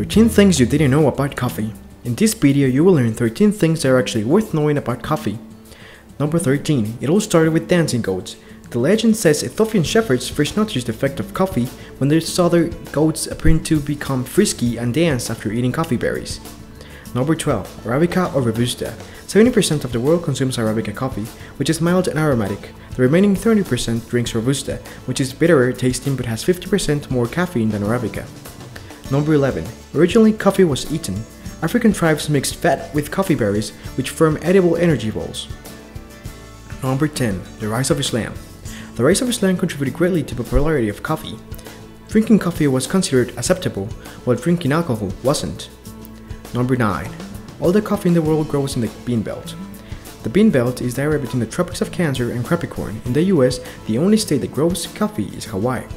13 things you didn't know about coffee. In this video, you will learn 13 things that are actually worth knowing about coffee. Number 13. It all started with dancing goats. The legend says Ethiopian Shepherds first noticed the effect of coffee when they saw their goats appearing to become frisky and dance after eating coffee berries. Number 12. Arabica or Robusta. 70% of the world consumes Arabica coffee, which is mild and aromatic. The remaining 30% drinks Robusta, which is bitterer tasting but has 50% more caffeine than Arabica. Number 11. Originally, coffee was eaten. African tribes mixed fat with coffee berries, which form edible energy balls. Number 10. The rise of Islam. The rise of Islam contributed greatly to the popularity of coffee. Drinking coffee was considered acceptable, while drinking alcohol wasn't. Number 9. All the coffee in the world grows in the bean belt. The bean belt is the area between the tropics of Cancer and Capricorn. In the US, the only state that grows coffee is Hawaii.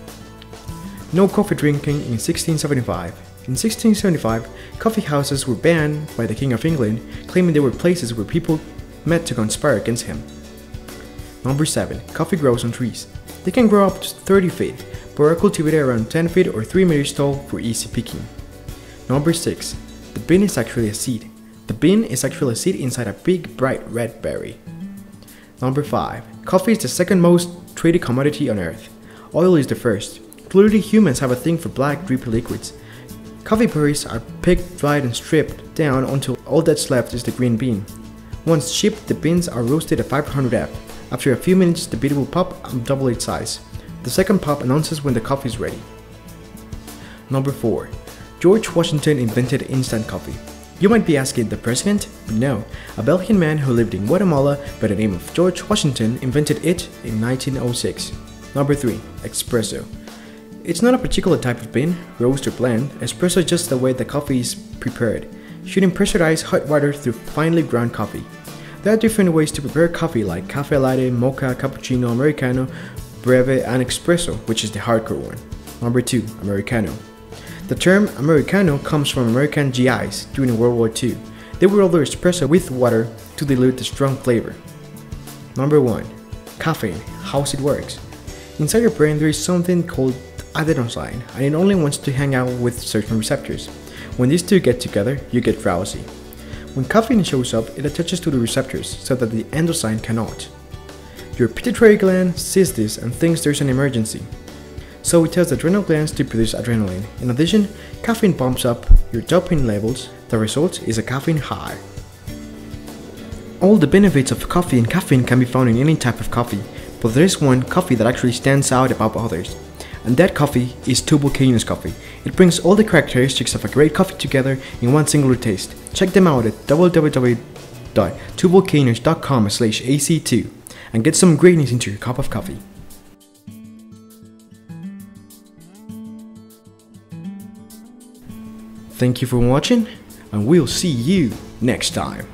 No coffee drinking in 1675. In 1675, coffee houses were banned by the King of England, claiming they were places where people met to conspire against him. Number 7. Coffee grows on trees. They can grow up to 30 feet, but are cultivated around 10 feet or 3 meters tall for easy picking. Number 6. The bean is actually a seed. The bean is actually a seed inside a big, bright red berry. Number 5. Coffee is the second most traded commodity on earth. Oil is the first. Clearly, humans have a thing for black, drippy liquids. Coffee berries are picked, dried, and stripped down until all that's left is the green bean. Once shipped, the beans are roasted at 500 F. After a few minutes, the bean will pop and double its size. The second pop announces when the coffee is ready. Number 4. George Washington invented instant coffee. You might be asking, the president? But no, a Belgian man who lived in Guatemala by the name of George Washington invented it in 1906. Number 3. Espresso. It's not a particular type of bean, roast or blend. Espresso is just the way the coffee is prepared, shooting pressurized hot water through finely ground coffee. There are different ways to prepare coffee like cafe latte, mocha, cappuccino, americano, breve, and espresso, which is the hardcore one. Number 2. Americano. The term Americano comes from American GIs during World War II. They would order espresso with water to dilute the strong flavor. Number 1. Caffeine. How's it works? Inside your brain there is something called adenosine, and it only wants to hang out with certain receptors. When these two get together, you get drowsy. When caffeine shows up, it attaches to the receptors so that the endosine cannot. Your pituitary gland sees this and thinks there's an emergency. So it tells the adrenal glands to produce adrenaline. In addition, caffeine bumps up your dopamine levels. The result is a caffeine high. All the benefits of coffee and caffeine can be found in any type of coffee, but there is one coffee that actually stands out above others. And that coffee is Tubucaneous coffee. It brings all the characteristics of a great coffee together in one singular taste. Check them out at www.tubucaneous.com/AC2 and get some greatness into your cup of coffee. Thank you for watching, and we'll see you next time.